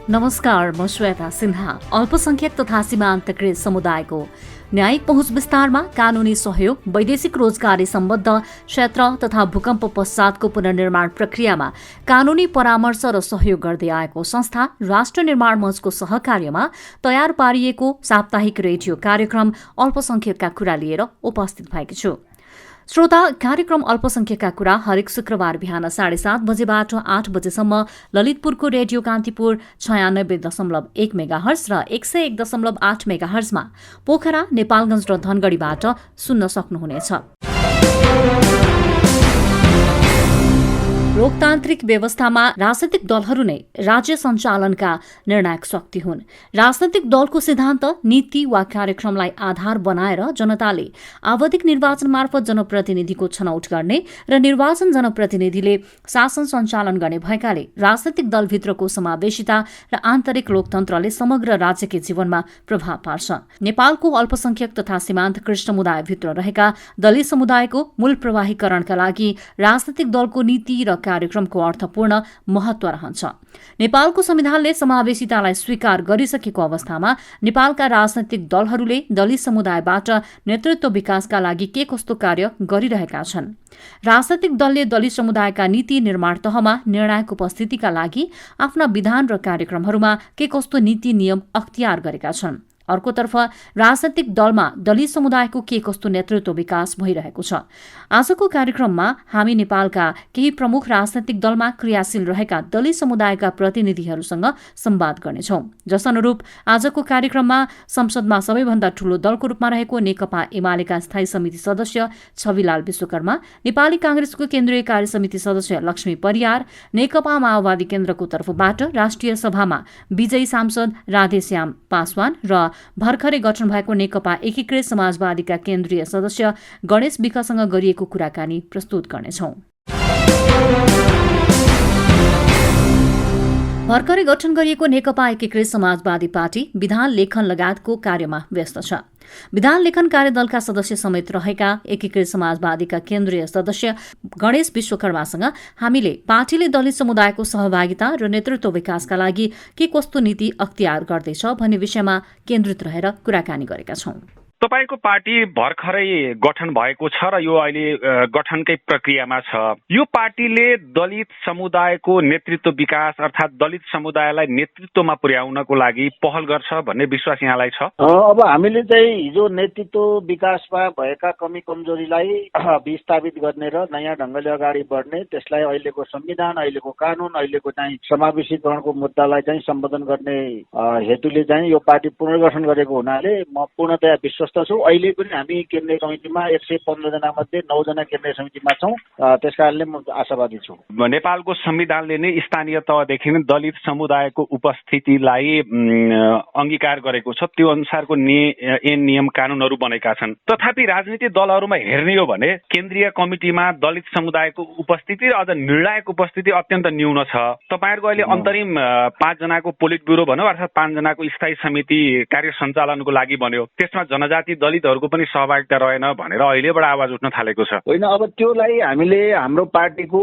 नमस्कार, म श्वेता सिन्हा। अल्पसंख्यक तथा सीमान्तकृत समुदायको न्यायिक पहुँच विस्तारमा कानूनी सहयोग, वैदेशिक रोजगारी सम्बद्ध क्षेत्र तथा भूकम्प पश्चातको पुनर्निर्माण प्रक्रियामा कानूनी परामर्श र सहयोग गर्दै आएको संस्था राष्ट्र निर्माण मञ्चको सहकार्यमा तयार पारिएको साप्ताहिक रेडियो कार्यक्रम अल्पसंख्यकका कुरा लिएर उपस्थित भएकी छु। श्रोता, कार्यक्रम अल्पसंख्यकका कुरा हरेक शुक्रबार बिहान 7:30 बजेबाट 8 बजेसम्म ललितपुरको रेडियो कान्तिपुर 96.1 मेगाहर्ज र 101.8 मेगाहर्जमा पोखरा, नेपालगञ्ज र धनगढीबाट सुन्न सक्नुहुनेछ। लोकतान्त्रिक व्यवस्थामा राजनैतिक दलहरू नै राज्य सञ्चालनका निर्णायक शक्ति हुन्। राजनैतिक दलको सिद्धान्त, नीति वा कार्यक्रमलाई आधार बनाएर जनताले आवधिक निर्वाचन मार्फत जनप्रतिनिधिको छनौट गर्ने र निर्वाचन जनप्रतिनिधिले शासन सञ्चालन गर्ने भएकाले राजनैतिक दलभित्रको समावेशिता र आन्तरिक लोकतन्त्रले समग्र राज्यकै जीवनमा प्रभाव पार्छ। नेपालको अल्पसंख्यक तथा सीमान्तकृत समुदायभित्र रहेका दलित समुदायको मूल प्रवाहीकरणका लागि राजनैतिक दलको नीति र कार्यक्रमको अर्थपूर्ण महत्व रहन्छ। नेपालको संविधानले समावेशितालाई स्वीकार गरिसकेको अवस्थामा नेपालका राजनैतिक दलहरूले दलित समुदायबाट नेतृत्व विकासका लागि के कस्तो कार्य गरिरहेका छन्। राजनैतिक दलले दलित समुदायका नीति निर्माण तहमा निर्णायक उपस्थितिका लागि आफ्ना विधान र कार्यक्रमहरूमा के कस्तो नीति नियम अख्तियार गरेका छन्। अर्कोतर्फ राजनैतिक दलमा दलित समुदायको के कस्तो नेतृत्व विकास भइरहेको छ। आजको कार्यक्रममा हामी नेपालका केही प्रमुख राजनैतिक दलमा क्रियाशील रहेका दलित समुदायका प्रतिनिधिहरूसँग संवाद गर्नेछौं। जसअनुरूप आजको कार्यक्रममा संसदमा सबैभन्दा ठूलो दलको रूपमा रहेको नेकपा एमालेका स्थायी समिति सदस्य छविलाल विश्वकर्मा, नेपाली कांग्रेसको केन्द्रीय कार्य समिति सदस्य लक्ष्मी परियार, नेकपा माओवादी केन्द्रको तर्फबाट राष्ट्रिय सभामा विजयी सांसद राधेश्याम पासवान र भर्खरै गठन भएको नेकपा एकीकृत समाजवादीका केन्द्रीय सदस्य गणेश विकसँग गरिएको कुराकानी प्रस्तुत गर्नेछौं। भर्खरै गठन गरिएको नेकपा एकीकृत समाजवादी पार्टी विधान लेखन लगायतको कार्यमा व्यस्त छ। विधान लेखन कार्यदलका सदस्य समेत रहेका एकीकृत समाजवादीका केन्द्रीय सदस्य गणेश विश्वकर्मासँग हामीले पार्टीले दलित समुदायको सहभागिता र नेतृत्व विकासका लागि के कस्तो नीति अख्तियार गर्दैछ भन्ने विषयमा केन्द्रित रहेर कुराकानी गरेका छौं। तपाईको पार्टी भर्खरै गठन भएको छ र यो अहिले गठनकै प्रक्रियामा छ। यो पार्टीले दलित समुदायको नेतृत्व विकास अर्थात् दलित समुदायलाई नेतृत्वमा पुर्याउनको लागि पहल गर्छ भन्ने विश्वास यहाँलाई छ? अब हामीले चाहिँ हिजो नेतृत्व विकासमा भएका कमी कमजोरीलाई विस्थापित गर्ने र नयाँ ढंगले अगाडि बढ्ने, त्यसलाई अहिलेको संविधान, अहिलेको कानून, अहिलेको चाहिँ समावेशीकरणको मुद्दालाई चाहिँ सम्बोधन गर्ने हेतुले चाहिँ यो पार्टी पुनर्गठन गरेको हुनाले म पूर्णतया विश्वस्त छु। अहिले पनि हामी केन्द्रीय कमिटीमा 115 जना मध्ये 9 जना केन्द्रीय समितिमा छौं। त्यसकारणले म आशावादी छु। नेपालको संविधानले नै स्थानीय तहदेखि नै दलित समुदायको उपस्थितिलाई अंगीकार गरेको छ। त्यो अनुसारको नियम कानूनहरू बनेका छन्। तथापि राजनीतिक दलहरूमा हेर्ने हो भने केन्द्रीय कमिटीमा दलित समुदायको उपस्थिति र अझ निर्णायक उपस्थिति अत्यन्त न्यून छ। तपाईहरुको अहिले अन्तरिम 5 जनाको पोलिट ब्युरो भनौं अर्थात् 5 जनाको स्थायी समिति कार्य सञ्चालनको लागि बन्यो। त्यसमा जनजाति दलितहरूको पनि सहभागिता रहेन भनेर अहिलेबाट आवाज उठ्न थालेको छ। होइन, अब त्योलाई हामीले हाम्रो पार्टीको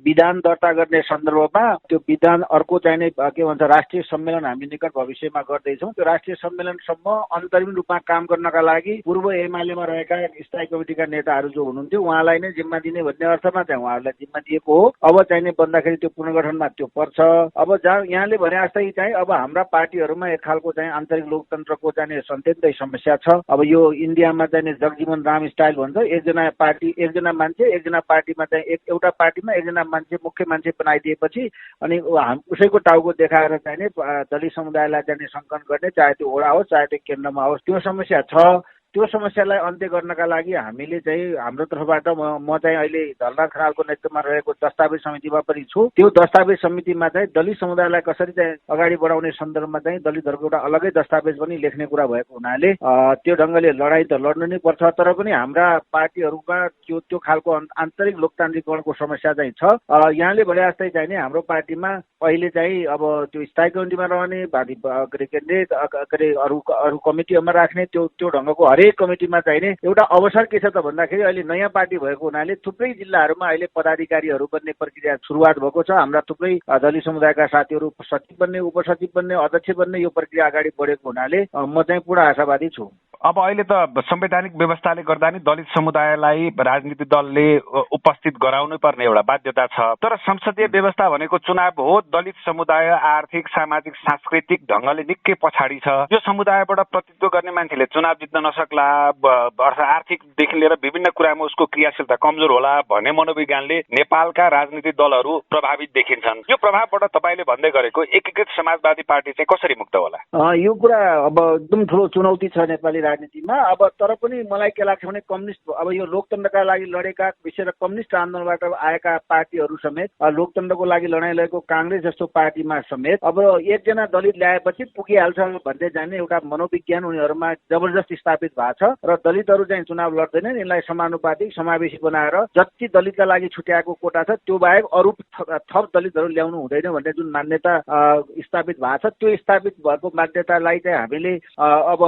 विधान दर्ता गर्ने सन्दर्भमा त्यो विधान अर्को चाहिने के भन्छ राष्ट्रिय सम्मेलन हामी निकट भविष्यमा गर्दैछौँ। त्यो राष्ट्रिय सम्मेलनसम्म अन्तरिम रूपमा काम गर्नका लागि पूर्व एमालेमा रहेका स्थायी कमिटीका नेताहरू जो हुनुहुन्थ्यो उहाँलाई नै जिम्मा दिने भन्ने अर्थमा चाहिँ उहाँहरूलाई जिम्मा दिएको हो। अब चाहिने बन्दाखेरि त्यो पुनर्गठनमा त्यो पर्छ। अब जहाँ यहाँले भने जस्तै चाहिँ अब हाम्रा पार्टीहरूमा एक खालको चाहिँ आन्तरिक लोकतन्त्रको चाहिँ सन्देशै समस्या छ। अब यो इन्डियामा चाहिँ जगजीवन राम स्टाइल भन्छ, एकजना मान्छे एकजना पार्टीमा चाहिँ एउटा पार्टीमा एकजना मान्छे मुख्य मान्छे बनाइदिएपछि अनि उसैको टाउको देखाएर चाहिँ दलित समुदायलाई चाहिँ संकलन गर्ने, चाहे त्यो वडा होस् चाहे त्यो केन्द्रमा होस्, त्यो समस्या छ। त्यो समस्यालाई अन्त्य गर्नका लागि हामीले चाहिँ हाम्रो तर्फबाट म चाहिँ अहिले धलराज खनालको नेतृत्वमा रहेको दस्तावेज समितिमा पनि छु। त्यो दस्तावेज समितिमा चाहिँ दलित समुदायलाई कसरी चाहिँ अगाडि बढाउने सन्दर्भमा चाहिँ दलितहरूको एउटा अलगै दस्तावेज पनि लेख्ने कुरा भएको हुनाले त्यो ढंगले लडाई त लड्नु नै पर्छ। तर पनि हाम्रा पार्टीहरूमा त्यो खालको आन्तरिक लोकतान्त्रिकरणको समस्या चाहिँ छ। यहाँले भने जस्तै चाहिँ नि हाम्रो पार्टीमा अहिले चाहिँ अब त्यो स्थायी कमिटीमा रहने अरू कमिटीहरूमा राख्ने त्यो ढंगको हरेक कमिटीमा चाहिने एउटा अवसर के छ त भन्दाखेरि अहिले नयाँ पार्टी भएको हुनाले थुप्रै जिल्लाहरूमा अहिले पदाधिकारीहरू बन्ने प्रक्रिया सुरुवात भएको छ। हाम्रा थुप्रै दलित समुदायका साथीहरू सचिव बन्ने, उपसचिव बन्ने, अध्यक्ष बन्ने यो प्रक्रिया अगाडि बढेको हुनाले म चाहिँ पूर्ण आशावादी छु। अब अहिले त संवैधानिक व्यवस्थाले गर्दा नि दलित समुदायलाई राजनीतिक दलले उपस्थित गराउनै पर्ने एउटा बाध्यता छ। तर संसदीय व्यवस्था भनेको चुनाव हो। दलित समुदाय आर्थिक, सामाजिक, सांस्कृतिक ढङ्गले निकै पछाडि छ। यो समुदायबाट प्रतिनिधित्व गर्ने मान्छेले चुनाव जित्न नसक्ला, आर्थिकदेखि लिएर विभिन्न कुरामा उसको क्रियाशीलता कमजोर होला भन्ने मनोविज्ञानले नेपालका राजनीतिक दलहरू प्रभावित देखिन्छन्। यो प्रभावबाट तपाईँले भन्दै गरेको एकीकृत समाजवादी पार्टी चाहिँ कसरी मुक्त होला? यो कुरा अब एकदम ठुलो चुनौती छ नेपाली राजनीतिमा। अब तर पनि मलाई के लाग्छ भने कम्युनिस्ट, अब यो लोकतन्त्रका लागि लडेका, विशेष कम्युनिस्ट आन्दोलनबाट आएका पार्टीहरू समेत, लोकतन्त्रको लागि लडाइँ लडेको काङ्ग्रेस जस्तो पार्टीमा समेत अब एकजना दलित ल्याएपछि पुगिहाल्छ भन्दै जाने एउटा मनोविज्ञान उनीहरूमा जबरजस्ती स्थापित भएको छ र दलितहरू चाहिँ चुनाव लड्दैनन्। यसलाई समानुपातिक, समावेशी बनाएर जति दलितका लागि छुट्याएको कोटा छ त्यो बाहेक अरू थप दलितहरू ल्याउनु हुँदैन भन्ने जुन मान्यता स्थापित भएको छ, त्यो स्थापित भएको मान्यतालाई चाहिँ हामीले अब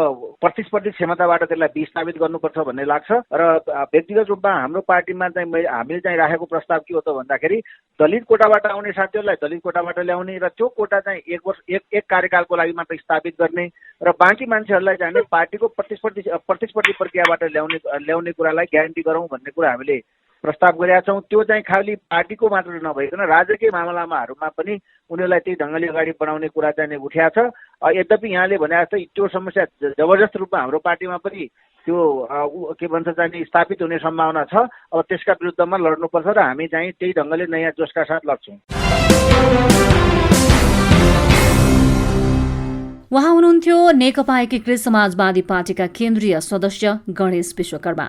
प्रतिस्पर्धी क्षमताबाट त्यसलाई विस्थापित गर्नुपर्छ भन्ने लाग्छ। र व्यक्तिगत रूपमा हाम्रो पार्टीमा चाहिँ हामीले चाहिँ राखेको प्रस्ताव के हो त भन्दाखेरि दलित कोटाबाट आउने साथीहरूलाई दलित कोटाबाट ल्याउने र त्यो कोटा चाहिँ एक कार्यकालको लागि मात्र स्थापित गर्ने र बाँकी मान्छेहरूलाई चाहिँ पार्टीको प्रतिस्पर्धी प्रक्रियाबाट ल्याउने कुरालाई ग्यारेन्टी गरौँ भन्ने कुरा हामीले प्रस्ताव गरेका छौँ। त्यो चाहिँ खालि पार्टीको मात्र नभइकन राजकीय मामलामाहरूमा पनि उनीहरूलाई त्यही ढङ्गले अगाडि बढाउने कुरा चाहिँ उठ्याएको छ। यद्यपि यहाँले भने जस्तै त्यो समस्या जबरजस्त रूपमा हाम्रो पार्टीमा पनि त्यो के भन्छ चाहिँ स्थापित हुने सम्भावना छ। अब त्यसका विरुद्धमा लड्नुपर्छ र हामी चाहिँ त्यही ढङ्गले नयाँ जोसका साथ लड्छौँ। उहाँ हुनुहुन्थ्यो नेकपा एकीकृत समाजवादी पार्टीका केन्द्रीय सदस्य गणेश विश्वकर्मा।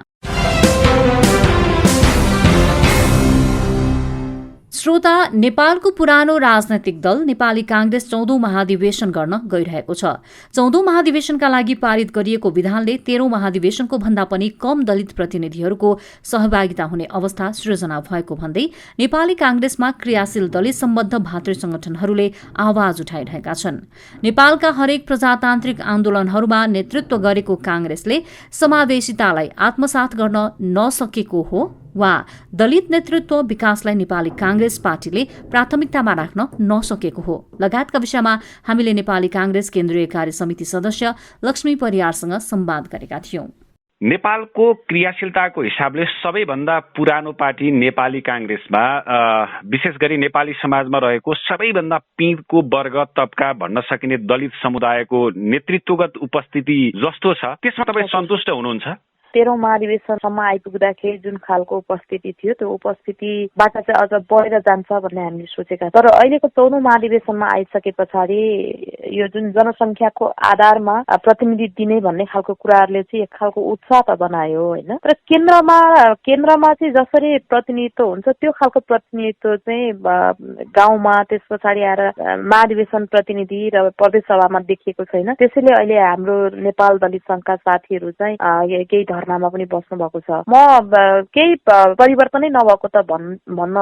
श्रोता, नेपालको पुरानो राजनैतिक दल नेपाली कांग्रेस 14औं महाधिवेशन गर्न गइरहेको छ। 14औं महाधिवेशनका लागि पारित गरिएको विधानले 13औं महाधिवेशनको भन्दा पनि कम दलित प्रतिनिधिहरूको सहभागिता हुने अवस्था सृजना भएको भन्दै नेपाली कांग्रेसमा क्रियाशील दलित सम्बद्ध भातृ संगठनहरूले आवाज उठाइरहेका छन्। नेपालका हरेक प्रजातान्त्रिक आन्दोलनहरूमा नेतृत्व गरेको कांग्रेसले समावेशितालाई आत्मसात गर्न नसकेको हो वा दलित नेतृत्व विकासलाई नेपाली कांग्रेस पार्टीले प्राथमिकतामा राख्न नसकेको हो लगायतका विषयमा हामीले नेपाली कांग्रेस केन्द्रीय कार्य समिति सदस्य लक्ष्मी परियारसँग संवाद गरेका थियौं। नेपालको क्रियाशीलताको हिसाबले सबैभन्दा पुरानो पार्टी नेपाली कांग्रेसमा विशेष गरी नेपाली समाजमा रहेको सबैभन्दा पीडको वर्ग तबका भन्न सकिने दलित समुदायको नेतृत्वगत उपस्थिति जस्तो छ, त्यसमा तपाईँ सन्तुष्ट हुनुहुन्छ? 13औं महाधिवेशनसम्म आइपुग्दाखेरि जुन खालको उपस्थिति थियो त्यो उपस्थितिबाट चाहिँ अझ बढेर जान्छ भन्ने हामीले सोचेका। तर अहिलेको 14औं महाधिवेशनमा आइसके पछाडि यो जुन जनसङ्ख्याको आधारमा प्रतिनिधि दिने भन्ने खालको कुराहरूले चाहिँ एक खालको उत्साह त बनायो होइन। तर केन्द्रमा चाहिँ जसरी प्रतिनिधित्व हुन्छ त्यो खालको प्रतिनिधित्व चाहिँ गाउँमा त्यस पछाडि आएर महाधिवेशन प्रतिनिधि र प्रदेश सभामा देखिएको छैन। त्यसैले अहिले हाम्रो नेपाल दलित संघका साथीहरू चाहिँ केही धरनामा पनि बस्नु भएको छ। म केही परिवर्तनै नभएको त भन्न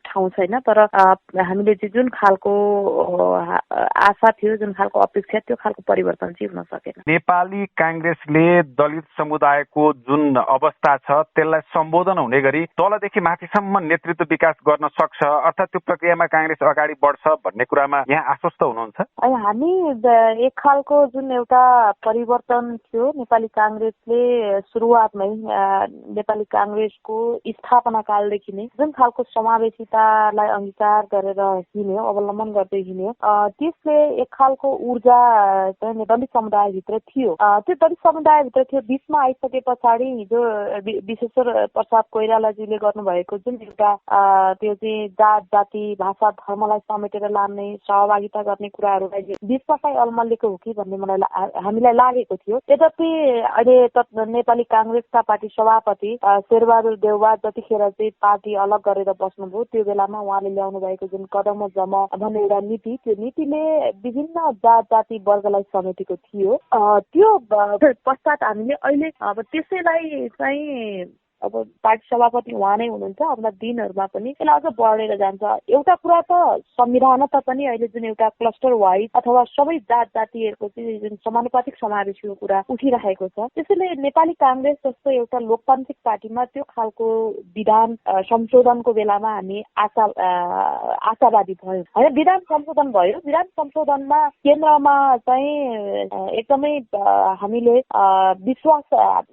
ठाउँ छैन, तर हामीले चाहिँ जुन खालको आशा थियो, जुन खालको अपेक्षा त्यो खालको परिवर्तन चाहिँ हुन सकेन। नेपाली कांग्रेसले दलित समुदायको जुन अवस्था छ त्यसलाई सम्बोधन हुने गरी तलदेखि माथिसम्म नेतृत्व विकास गर्न सक्छ, अर्थात् त्यो प्रक्रियामा कांग्रेस अगाडि बढ्छ भन्ने कुरामा यहाँ आश्वस्त हुनुहुन्छ? हामी एक खालको जुन एउटा परिवर्तन थियो नेपाली कांग्रेसले सुरुवातमै नेपाली कांग्रेसको स्थापना कालदेखि नै जुन खालको समावेशितालाई अंगीकार गरेर हिँड्यो, अवलम्बन गर्दै हिँड्यो, त्यसले एक खालको ऊर्जा चाहिँ दलित समुदायभित्र थियो। त्यो दलित समुदायभित्र थियो। बीचमा आइसके पछाडि हिजो विश्वेश्वर प्रसाद कोइरालाजीले गर्नुभएको जुन एउटा त्यो चाहिँ जात जाति भाषा धर्मलाई समेटेर लाने सहभागिता गर्ने कुराहरूलाई बीचमा चाहिँ अल्मलिएको हो कि भन्ने हामीलाई लागेको थियो। यद्यपि अहिले नेपाली कांग्रेसका पार्टी सभापति शेरबहादुर देउवा जतिखेर चाहिँ पार्टी अलग गरेर बस्नुभयो त्यो बेलामा उहाँले ल्याउनु भएको जुन कदम जम भन्ने एउटा नीति, त्यो नीतिले विभिन्न जात जाति वर्गलाई समेटेको थियो। त्यो पश्चात हामीले अहिले अब त्यसैलाई चाहिँ अब पार्टी सभापति उहाँ नै हुनुहुन्छ। आउँदा दिनहरूमा पनि यसलाई अझ बढेर जान्छ। एउटा कुरा त संविधान त पनि अहिले जुन एउटा क्लस्टर वाइज अथवा सबै जात जातिहरूको चाहिँ जुन समानुपातिक समावेशको कुरा उठिरहेको छ, त्यसैले नेपाली कांग्रेस जस्तो एउटा लोकतान्त्रिक पार्टीमा त्यो खालको विधान संशोधनको बेलामा हामी आशावादी भयौँ होइन। विधान संशोधन भयो। विधान संशोधनमा केन्द्रमा चाहिँ एकदमै हामीले विश्वास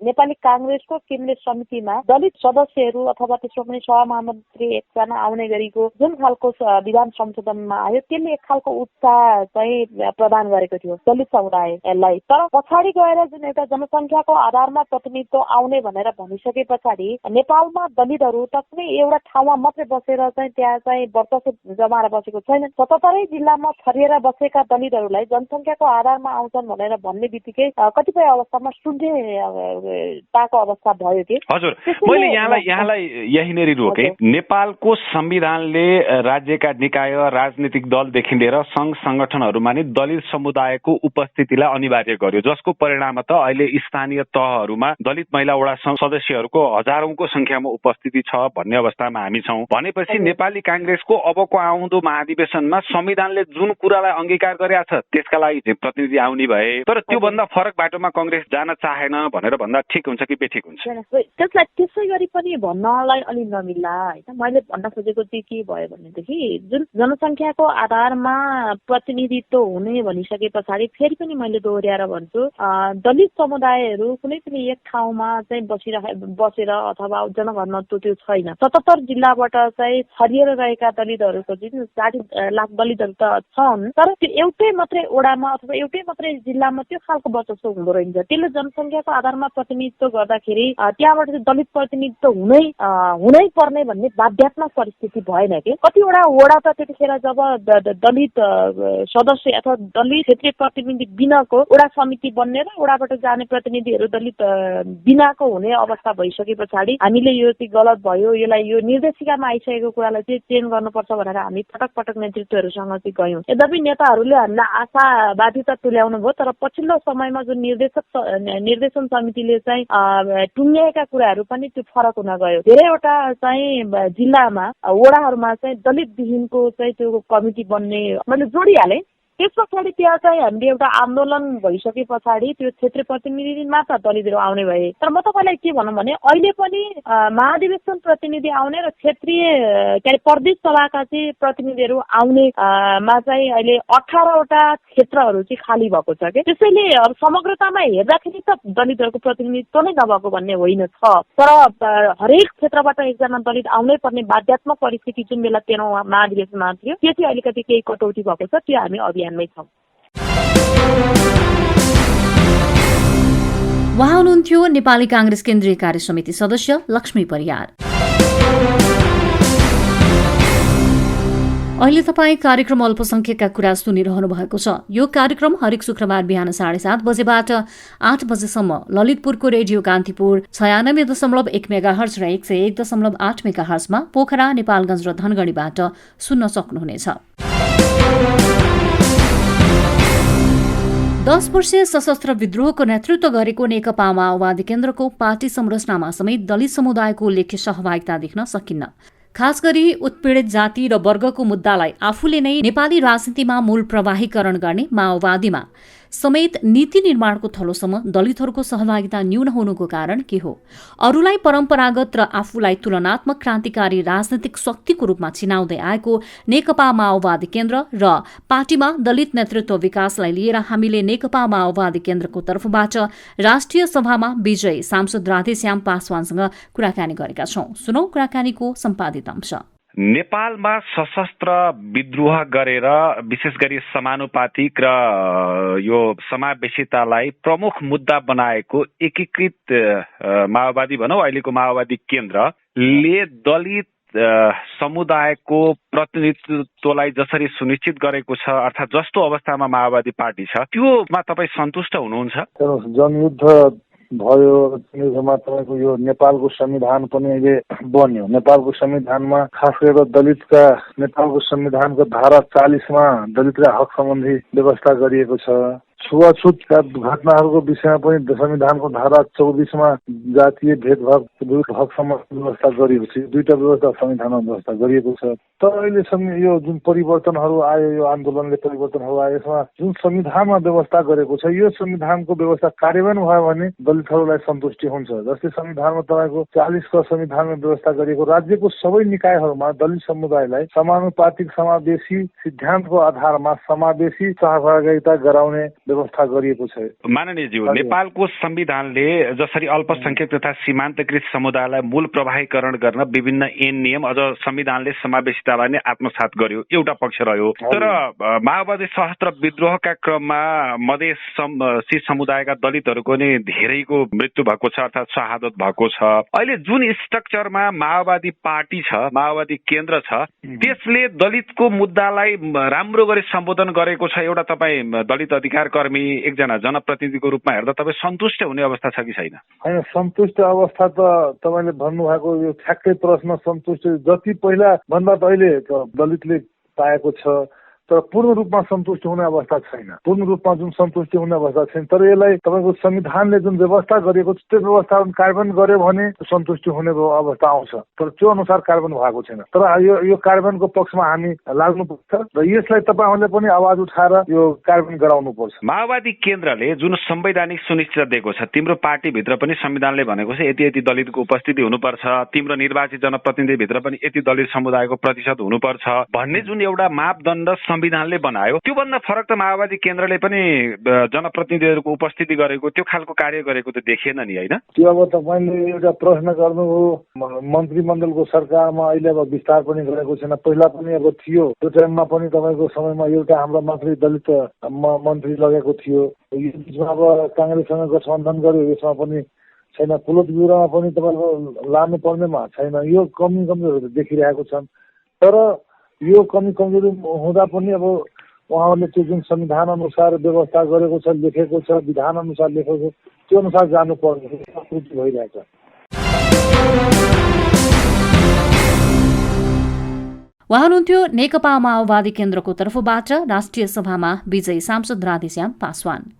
नेपाली कांग्रेसको केन्द्रीय समितिमा दलित सदस्यहरू अथवा त्यसमा पनि सहमन्त्री एकजना आउने गरेको जुन खालको विधान संशोधनमा आयो त्यसले एक खालको उत्साह चाहिँ प्रदान गरेको थियो दलित समुदायलाई। तर पछाडि गएर जुन एउटा जनसङ्ख्याको आधारमा प्रतिनिधित्व आउने भनेर भनिसके पछाडि नेपालमा दलितहरू त कुनै एउटा ठाउँमा मात्रै बसेर चाहिँ त्यहाँ चाहिँ वर्चस्व जमाएर बसेको छैन। 77 जिल्लामा छरिएर बसेका दलितहरूलाई जनसङ्ख्याको आधारमा आउँछन् भनेर भन्ने बित्तिकै कतिपय अवस्थामा शून्यताको अवस्था भयो कि। हजुर, मैले यहाँलाई यहीँनेरि रोके। नेपालको संविधानले राज्यका निकाय राजनीतिक दलदेखि लिएर संघ संगठनहरूमा नि दलित समुदायको उपस्थितिलाई अनिवार्य गर्यो, जसको परिणामत अहिले स्थानीय तहहरूमा दलित महिला वडा सदस्यहरूको हजारौंको संख्यामा उपस्थिति छ भन्ने अवस्थामा हामी छौँ। भनेपछि नेपाली कांग्रेसको अबको आउँदो महाधिवेशनमा संविधानले जुन कुरालाई अंगीकार गरेका छ त्यसका लागि प्रतिनिधि आउने भए, तर त्योभन्दा फरक बाटोमा कांग्रेस जान चाहेन भनेर भन्दा ठिक हुन्छ कि बेठिक हुन्छ? त्यसलाई त्यसै गरी पनि भन्नलाई अलि नमिल्ला होइन। मैले भन्न खोजेको चाहिँ के भयो भनेदेखि जुन जनसङ्ख्याको आधारमा प्रतिनिधित्व हुने भनिसके पछाडि फेरि पनि मैले दोहोऱ्याएर भन्छु, दलित समुदायहरू कुनै पनि एक ठाउँमा चाहिँ बसेर अथवा जनघनत्व त्यो छैन। 77 जिल्लाबाट चाहिँ छरिएर रहेका दलितहरूको जुन 60 लाख दलितहरू त छन्, तर त्यो एउटै मात्रै ओडामा अथवा एउटै मात्रै जिल्लामा त्यो खालको वर्चस्व हुँदो रहेछ। त्यसले जनसङ्ख्याको आधारमा प्रतिनिधित्व गर्दाखेरि त्यहाँबाट चाहिँ दलित प्रतिनिधित्व हुनै पर्ने भन्ने बाध्यात्मक परिस्थिति भएन कि। कतिवटा वडा त त्यतिखेर जब दलित सदस्य अथवा दलित क्षेत्रीय प्रतिनिधि बिनाको वडा समिति बन्ने र वडाबाट जाने प्रतिनिधिहरू दलित बिनाको हुने अवस्था भइसके पछाडि हामीले यो चाहिँ गलत भयो, यसलाई यो निर्देशिकामा आइसकेको कुरालाई चाहिँ चेन्ज गर्नुपर्छ भनेर हामी पटक पटक नेतृत्वहरूसँग चाहिँ गयौँ। यद्यपि नेताहरूले हामीलाई आशावादिता तुल्याउनु भयो, तर पछिल्लो समयमा जुन निर्देशन समितिले चाहिँ टुङ्ग्याएका कुराहरू पनि त्यो फरक हुन गयो। धेरैवटा चाहिँ जिल्लामा वडाहरूमा चाहिँ दलित विहीनको चाहिँ त्यो कमिटी बन्ने मैले जोडिहालेँ। त्यस पछाडि त्यहाँ चाहिँ हामीले एउटा आन्दोलन भइसके पछाडि त्यो क्षेत्रीय प्रतिनिधि मात्र दलितहरू आउने भए। तर म तपाईँलाई के भनौँ भने अहिले पनि महाधिवेशन प्रतिनिधि आउने र क्षेत्रीय के अरे प्रदेश सभाका चाहिँ प्रतिनिधिहरू आउने मा चाहिँ अहिले 18वटा क्षेत्रहरू चाहिँ खाली भएको छ कि। त्यसैले अब समग्रतामा हेर्दाखेरि त दलितहरूको प्रतिनिधित्व नै नभएको भन्ने होइन छ, तर हरेक क्षेत्रबाट एकजना दलित आउनै पर्ने बाध्यात्मक परिस्थिति जुन बेला 13औं महाधिवेशनमा थियो त्यो चाहिँ अलिकति केही कटौती भएको छ। त्यो हामी अभियानमै छौँ। उहाँ हुनुहुन्थ्यो नेपाली कांग्रेस केन्द्रीय कार्य समिति सदस्य लक्ष्मी परियार। अहिले तपाईँ कार्यक्रम अल्पसंख्यकका कुरा सुनिरहनु भएको छ। यो कार्यक्रम हरेक शुक्रबार बिहान 7:30 बजेबाट 8 बजेसम्म ललितपुरको रेडियो कान्तिपुर 96.1 मेगाहर्ज र 101.8 मेगाहर्जमा पोखरा, नेपालगञ्ज र धनगढीबाट सुन्न सक्नुहुनेछ। 10 वर्षीय सशस्त्र विद्रोहको नेतृत्व गरेको नेकपा माओवादी केन्द्रको पार्टी संरचनामा समेत दलित समुदायको उल्लेख्य सहभागिता देख्न सकिन्न। खास गरी उत्पीडित जाति र वर्गको मुद्दालाई आफूले नै नेपाली राजनीतिमा मूल प्रवाहीकरण गर्ने माओवादीमा समेत नीति निर्माणको थलोसम्म दलितहरूको सहभागिता न्यून हुनुको कारण के हो? अरूलाई परम्परागत र आफूलाई तुलनात्मक क्रान्तिकारी राजनैतिक शक्तिको रूपमा चिनाउँदै आएको नेकपा माओवादी केन्द्र र पार्टीमा दलित नेतृत्व विकासलाई लिएर हामीले नेकपा माओवादी केन्द्रको तर्फबाट राष्ट्रिय सभामा विजयी सांसद राधेश्याम पासवानसँग कुराकानी गरेका छौं। सुनौ कुराकानीको सम्पादित अंश। नेपालमा सशस्त्र विद्रोह गरेर विशेष गरी समानुपातिक र यो समावेशितालाई प्रमुख मुद्दा बनाएको एकीकृत माओवादी भनौँ अहिलेको माओवादी केन्द्रले दलित समुदायको प्रतिनिधित्वलाई जसरी सुनिश्चित गरेको छ, अर्थात् जस्तो अवस्थामा माओवादी पार्टी छ त्योमा तपाईँ सन्तुष्ट हुनुहुन्छ? जनयुद्ध भयो त्यसमा तपाईँको यो नेपालको संविधान पनि अहिले बन्यो। नेपालको संविधानमा खास गरेर दलितका नेपालको संविधानको धारा 40मा दलितका हक सम्बन्धी व्यवस्था गरिएको छ। छुवाछुतका घटनाहरूको विषयमा पनि संविधानको धारा 24मा जातीय भेदभावसम्म व्यवस्था गरिएको छ। दुईटा व्यवस्था संविधानमा व्यवस्था गरिएको छ। तर अहिलेसम्म यो जुन परिवर्तनहरू आयो, यो आन्दोलनले परिवर्तनहरू आयो, यसमा जुन संविधानमा व्यवस्था गरेको छ, यो संविधानको व्यवस्था कार्यान्वयन भयो भने दलितहरूलाई सन्तुष्टि हुन्छ। जस्तै संविधानमा तपाईँको 40 संविधानमा व्यवस्था गरिएको राज्यको सबै निकायहरूमा दलित समुदायलाई समानुपातिक समावेशी सिद्धान्तको आधारमा समावेशी सहभागिता गराउने व्यवस्था गरिएको छ। माननीयज्यू, नेपालको संविधानले जसरी अल्पसंख्यक तथा सीमान्तकृत समुदायलाई मूल प्रवाहीकरण गर्न विभिन्न ऐन नियम अझ संविधानले समावेशितालाई नै आत्मसात गर्यो, एउटा पक्ष रह्यो। तर माओवादी सशस्त्र विद्रोहका क्रममा मधेसी समुदायका दलितहरूको नै धेरैको मृत्यु भएको छ अर्थात् शहादत भएको छ। अहिले जुन स्ट्रक्चरमा माओवादी पार्टी छ, माओवादी केन्द्र छ, त्यसले दलितको मुद्दालाई राम्रो गरी सम्बोधन गरेको छ। एउटा तपाईँ दलित अधिकार कर्मी, एकजना जनप्रतिनिधिको रूपमा हेर्दा तपाईँ सन्तुष्ट हुने अवस्था छ कि छैन? होइन, सन्तुष्ट अवस्था त तपाईँले भन्नुभएको यो ठ्याक्कै प्रश्न सन्तुष्ट जति पहिला भन्दा त अहिले दलितले पाएको छ, तर पूर्ण रूपमा सन्तुष्टि हुने अवस्था छैन। पूर्ण रूपमा जुन सन्तुष्टि हुने अवस्था छैन, तर यसलाई तपाईँको संविधानले जुन व्यवस्था गरेको छ त्यो व्यवस्था कार्यान्वयन गर्यो भने सन्तुष्टि हुने अवस्था आउँछ। तर त्यो अनुसार कार्यान्वयन भएको छैन। तर यो कार्यान्वयनको पक्षमा हामी लाग्नुपर्छ र यसलाई तपाईँहरूले पनि आवाज उठाएर यो कार्यान्वयन गराउनुपर्छ। माओवादी केन्द्रले जुन संवैधानिक सुनिश्चितता दिएको छ, तिम्रो पार्टीभित्र पनि संविधानले भनेको छ यति यति दलितको उपस्थिति हुनुपर्छ, तिम्रो निर्वाचित जनप्रतिनिधिभित्र पनि यति दलित समुदायको प्रतिशत हुनुपर्छ भन्ने जुन एउटा मापदण्ड संविधानले बनायो, त्योभन्दा फरक त माओवादी केन्द्रले पनि जनप्रतिनिधिहरूको उपस्थिति गरेको, त्यो खालको कार्य गरेको त देखिएन नि, होइन? त्यो अब तपाईँले एउटा प्रश्न गर्नुभयो। मन्त्रीमण्डलको सरकारमा अहिले अब विस्तार पनि गरेको छैन, पहिला पनि अब थियो। त्यो टाइममा पनि तपाईँको समयमा एउटा हाम्रो मात्रै दलित मन्त्री लगेको थियो। यो बिचमा अब काङ्ग्रेससँग गठबन्धन गर्यो, यसमा पनि छैन। पुलिस ब्युरोमा पनि तपाईँको लानु पर्नेमा छैन। यो कमी कमजोरीहरू देखिरहेको छन्। तर यो कमी कमजोरी हुँदा पनि अब उहाँहरूले त्यो जुन संविधान अनुसार व्यवस्था गरेको छ, लेखेको छ, विधान अनुसार लेखेको छ, त्यो अनुसार जानुपर्ने प्रकृति भइरहेछ। उहाँ हुनुहुन्थ्यो नेकपा माओवादी केन्द्रको तर्फबाट राष्ट्रिय सभामा विजयी सांसद राधेश्याम पासवान।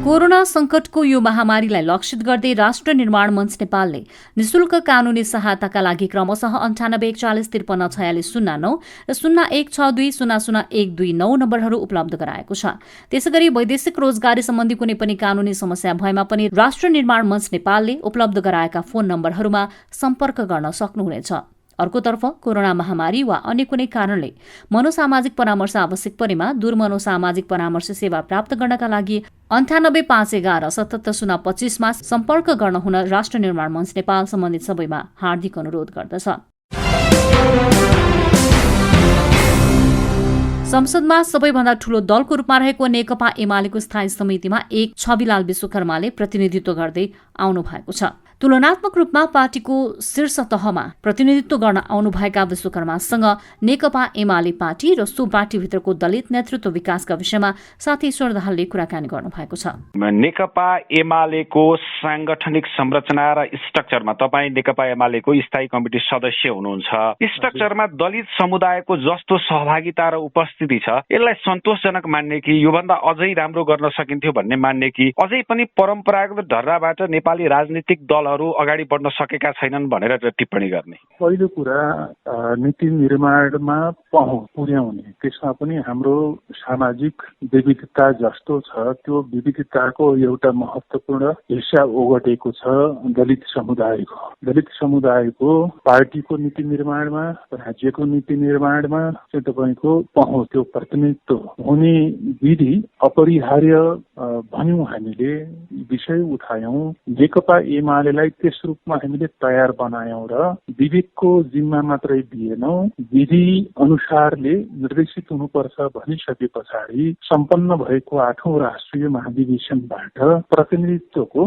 कोरोना संकटको यो महामारीलाई लक्षित गर्दै राष्ट्र निर्माण मञ्च नेपालले निशुल्क कानूनी सहायताका लागि क्रमशः 98 41 53 46 09 र 01 62 00 129 नम्बरहरू उपलब्ध गराएको छ। त्यसैगरी वैदेशिक रोजगारी सम्बन्धी कुनै पनि कानूनी समस्या भएमा पनि राष्ट्र निर्माण मञ्च नेपालले उपलब्ध गराएका फोन नम्बरहरूमा सम्पर्क गर्न सक्नुहुनेछ। अर्कोतर्फ कोरोना महामारी वा अन्य कुनै कारणले मनोसामाजिक परामर्श आवश्यक परेमा दूर मनोसामाजिक परामर्श सेवा प्राप्त गर्नका लागि 98 511 77 025 मा सम्पर्क गर्न हुन राष्ट्र निर्माण मञ्च नेपाल सम्बन्धित सबैमा हार्दिक अनुरोध गर्दछ। संसदमा सबैभन्दा ठूलो दलको रूपमा रहेको नेकपा एमालेको स्थायी समितिमा एक छविलाल विश्वकर्माले प्रतिनिधित्व गर्दै आउनु भएको छ। तुलनात्मक रूपमा पार्टीको शीर्ष तहमा प्रतिनिधित्व गर्न आउनुभएका विश्वकर्मासँग नेकपा एमाले पार्टी र सो पार्टीभित्रको दलित नेतृत्व विकासका विषयमा साथी ईश्वर दाहालले कुराकानी गर्नुभएको छ। नेकपा एमालेको सांगठनिक संरचना र स्ट्रक्चरमा तपाईँ नेकपा एमालेको स्थायी कमिटी सदस्य हुनुहुन्छ। स्ट्रक्चरमा दलित समुदायको जस्तो सहभागिता र उपस्थिति छ, यसलाई सन्तोषजनक मान्ने कि योभन्दा अझै राम्रो गर्न सकिन्थ्यो भन्ने मान्ने कि अझै पनि परम्परागत ढर्राबाट नेपाली राजनीतिक दलहरू अगाडि बढ्न सकेका छैनन् भनेर टिप्पणी गर्ने? पहिलो कुरा, नीति निर्माणमा पहुँच पुर्याउने, त्यसमा पनि हाम्रो सामाजिक विविधता जस्तो छ त्यो विविधताको एउटा महत्त्वपूर्ण हिस्सा ओगटेको छ दलित समुदायको। दलित समुदायको पार्टीको नीति निर्माणमा, राज्यको नीति निर्माणमा चाहिँ तपाईँको पहुँच, त्यो प्रतिनिधित्व हुने विधि अपरिहार्य भन्यौँ। हामीले विषय उठायौँ, नेकपा एमालेलाई त्यस रूपमा हामीले तयार बनायौँ र विवेकको जिम्मा मात्रै दिएनौँ, विधि अनुसारले निर्देशित हुनुपर्छ भनिसके पछाडि सम्पन्न भएको 8औं राष्ट्रिय महाधिवेशनबाट प्रतिनिधित्वको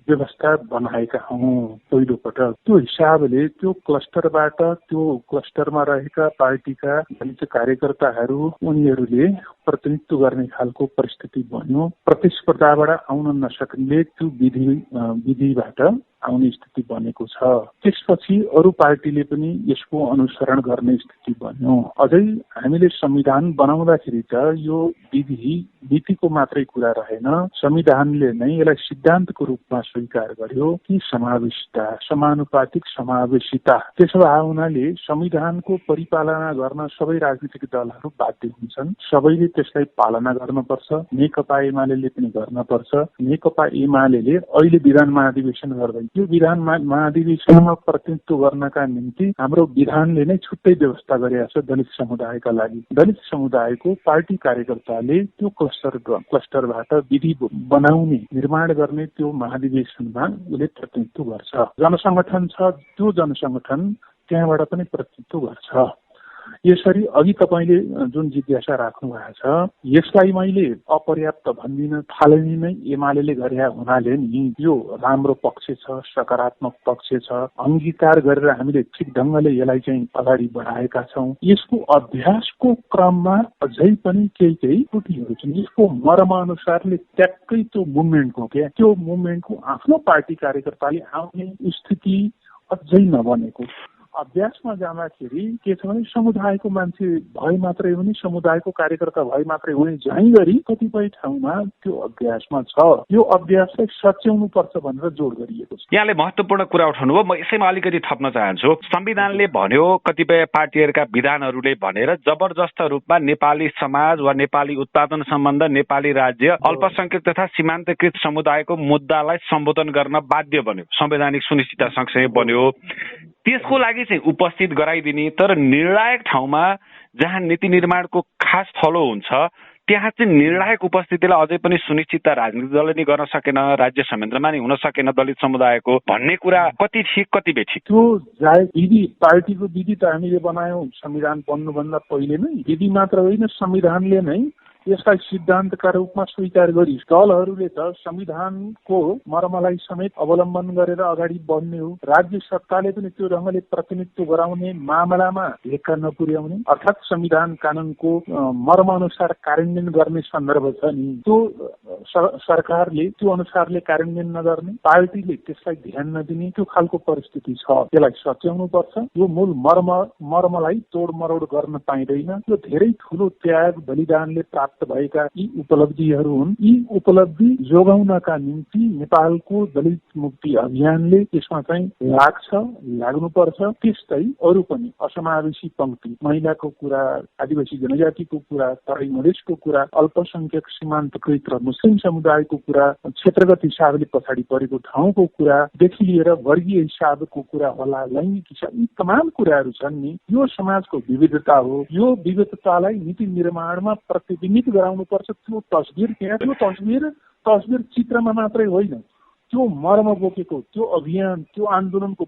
व्यवस्था बनाएका हौँ पहिलो पटक। त्यो हिसाबले त्यो क्लस्टरबाट, त्यो क्लस्टरमा रहेका पार्टीका दलित कार्यकर्ताहरू उनीहरूले प्रतिनिधित्व गर्ने खालको परिस्थिति बन्यो। प्रतिस्पर्धाबाट आउन नसक्ने त्यो विधिबाट आउने स्थिति बनेको छ। त्यसपछि अरू पार्टीले पनि यसको अनुसरण गर्ने स्थिति बन्यो। अझै हामीले संविधान बनाउँदाखेरि त यो विधि नीतिको मात्रै कुरा रहेन, संविधानले नै यसलाई सिद्धान्तको रूपमा स्वीकार गर्यो कि समावेशिता, समानुपातिक समावेशिता। त्यसो भए हुनाले संविधानको परिपालना गर्न सबै राजनीतिक दलहरू बाध्य हुन्छन्, सबैले त्यसलाई पालना गर्नुपर्छ। नेकपा एमाले पनि गर्नुपर्छ। नेकपा एमाले अहिले विधान महाधिवेशन गर्दै यो विधान महाधिवेशनमा प्रतिनिधित्व गर्नका निम्ति हाम्रो विधानले नै छुट्टै व्यवस्था गरेको छ दलित समुदायका लागि। दलित समुदायको पार्टी कार्यकर्ताले त्यो क्लस्टरबाट विधि बनाउने, निर्माण गर्ने त्यो महाधिवेशनमा उसले प्रतिनिधित्व गर्छ। जनसङ्गठन छ, त्यो जनसङ्गठन त्यहाँबाट पनि प्रतिनिधित्व गर्छ। यसरी अघि तपाईँले जुन जिज्ञासा राख्नु भएको छ, यसलाई मैले अपर्याप्त भन्दिनँ। थालनी नै एमाले गरे हुनाले नि यो राम्रो पक्ष छ, सकारात्मक पक्ष छ। अङ्गीकार गरेर हामीले ठिक ढङ्गले यसलाई चाहिँ अगाडि बढाएका छौँ। यसको अभ्यासको क्रममा अझै पनि केही त्रुटिहरू छन्। यसको मर्म अनुसारले ट्याक्कै त्यो मुभमेन्टको आफ्नो पार्टी कार्यकर्ताले आउने स्थिति अझै नबनेको। अभ्यासमा जाँदाखेरि के छ भने समुदायको मान्छे भए मात्रै हुने, समुदायको कार्यकर्ता भए मात्रै हुने झैँ गरी कतिपय ठाउँमा त्यो अभ्यासमा छ। यो अभ्यासलाई सच्याउनु पर्छ भनेर जोड गरिएको छ। यहाँले महत्त्वपूर्ण कुरा उठाउनुभयो, म यसैमा अलिकति थप्न चाहन्छु। संविधानले भन्यो, कतिपय पार्टीहरूका विधानहरूले भनेर जबरजस्त रूपमा नेपाली समाज वा नेपाली उत्पादन सम्बन्ध, नेपाली राज्य, अल्पसंख्यक तथा सीमान्तकृत समुदायको मुद्दालाई सम्बोधन गर्न बाध्य बन्यो, संवैधानिक सुनिश्चितता सँगसँगै बन्यो। त्यसको लागि चाहिँ उपस्थित गराइदिने, तर निर्णायक ठाउँमा जहाँ नीति निर्माणको खास थलो हुन्छ त्यहाँ चाहिँ निर्णायक उपस्थितिलाई अझै पनि सुनिश्चितता राजनीतिक दलले नै गर्न सकेन, राज्य संयन्त्रमा नै हुन सकेन दलित समुदायको भन्ने कुरा कति ठिक कति बेठिक? त्यो विधि, पार्टीको विधि त हामीले बनायौँ संविधान बन्नुभन्दा पहिले नै। विधि मात्र होइन, संविधानले नै यसलाई सिद्धान्तका रूपमा स्वीकार गरी दलहरूले त संविधानको मर्मलाई समेत अवलम्बन गरेर अगाडि बढ्ने हो। राज्य सत्ताले पनि त्यो ढङ्गले प्रतिनिधित्व गराउने मामलामा ढेक्का नपुर्याउने, अर्थात् संविधान कानुनको मर्म अनुसार कार्यान्वयन गर्ने सन्दर्भ छ नि, त्यो सरकारले त्यो अनुसारले कार्यान्वयन नगर्ने, पार्टीले त्यसलाई ध्यान नदिने, त्यो खालको परिस्थिति छ। त्यसलाई सच्याउनु पर्छ। यो मूल मर्मलाई तोडमरोड गर्न पाइँदैन। यो धेरै ठुलो त्याग बलिदानले प्राप्त भएका यी उपलब्धिहरू हुन्। यी उपलब्धि जोगाउनका निम्ति नेपालको दलित मुक्ति अभियानले त्यसमा चाहिँ लाग्नुपर्छ। त्यस्तै अरू पनि असमावेशी पंक्ति, महिलाको कुरा, आदिवासी जनजातिको कुरा, तराई मधेसको कुरा, अल्पसंख्यक सीमान्तकृत र मुस्लिम समुदायको कुरा, क्षेत्रगत हिसाबले पछाडि परेको ठाउँको कुरादेखि लिएर वर्गीय हिसाबको कुरा होला, लैङ्गिक हिसाब, यी तमाम कुराहरू छन् नि। यो समाजको विविधता हो। यो विविधतालाई नीति निर्माणमा प्रतिबिम्बित गराउनुपर्छ। त्यो तस्बिर त्यो तस्बिर चित्रमा मात्रै होइन, त्यो मर्म बोकेको त्यो अभियान, त्यो आन्दोलनको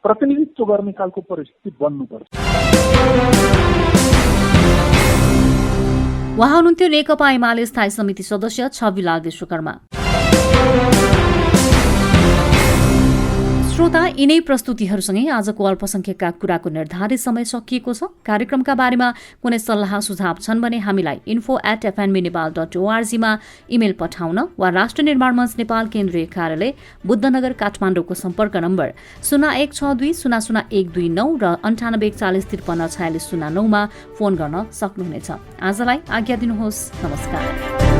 प्रतिनिधित्व गर्ने खालको परिस्थिति बन्नुपर्छ। उहाँ हुनुहुन्थ्यो नेकपा एमाले स्थायी समिति सदस्य छविलाल विश्वकर्मा। श्रोता, यिनै प्रस्तुतिहरूसँगै आजको अल्पसंख्यकका कुराको निर्धारित समय सकिएको छ। कार्यक्रमका बारेमा कुनै सल्लाह सुझाव छन् भने हामीलाई info@fnbnepal.org मा इमेल पठाउन वा राष्ट्र निर्माण मञ्च नेपाल केन्द्रीय कार्यालय बुद्धनगर काठमाडौँको सम्पर्क नम्बर 0162000129 र 9841434609 मा फोन गर्न सक्नुहुनेछ। आजलाई आज्ञा दिनुहोस्। नमस्कार।